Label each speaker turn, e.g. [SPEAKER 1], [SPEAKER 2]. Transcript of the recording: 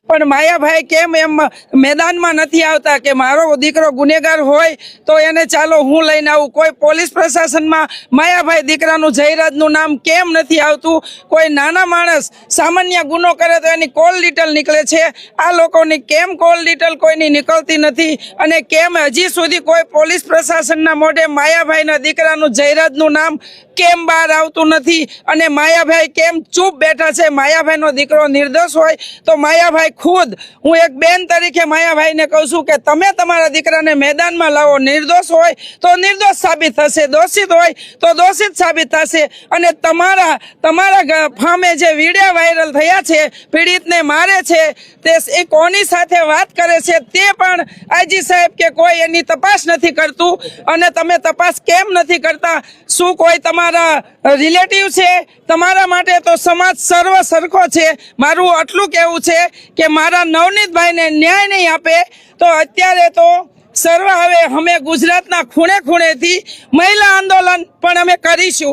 [SPEAKER 1] પણ માયાભાઈ કેમ એમ મેદાનમાં નથી આવતા કે મારો દીકરો ગુનેગાર હોય તો એને ચાલો હું લઈને આવું? કોઈ પોલીસ પ્રશાસનમાં માયાભાઈ દીકરાનું જયરાજનું નામ કેમ નથી આવતું? કોઈ નાના માણસ સામાન્ય ગુનો કરે તો એની કોલ ડિટેલ નીકળે છે, આ લોકોની કેમ કોલ ડિટેલ કોઈની નીકળતી નથી? અને કેમ હજી સુધી કોઈ પોલીસ પ્રશાસનના મોઢે માયાભાઈના દીકરાનું જયરાજનું નામ કેમ બહાર આવતું નથી? અને માયાભાઈ કેમ ચૂપ બેઠા છે? માયાભાઈનો દીકરો નિર્દોષ હોય તો માયાભાઈ ખુદ, હું એક બેન તરીકે માયાભાઈને કહું છું કે તમે તમારા દીકરાને મેદાનમાં લાવો. નિર્દોષ હોય તો નિર્દોષ સાબિત થશે, દોષિત હોય તો દોષિત સાબિત થશે. અને તમારા ફામે જે વિડીયો વાયરલ થયા છે, પીડિતને મારે છે, તે એ કોની સાથે વાત કરે છે તે પણ આઈજી સાહેબ કે કોઈ એની તપાસ નથી કરતું. અને તમે તપાસ કેમ નથી કરતા? શું કોઈ તમારા રિલેટિવ છે? તમારા માટે તો સમાજ સર્વ સરખો છે. મારું આટલું કહેવું છે કે મારા નવનીતભાઈને ન્યાય નહીં આપે તો અત્યારે તો સર્વ હવે અમે ગુજરાતના ખૂણે ખૂણેથી મહિલા આંદોલન પણ અમે કરીશું.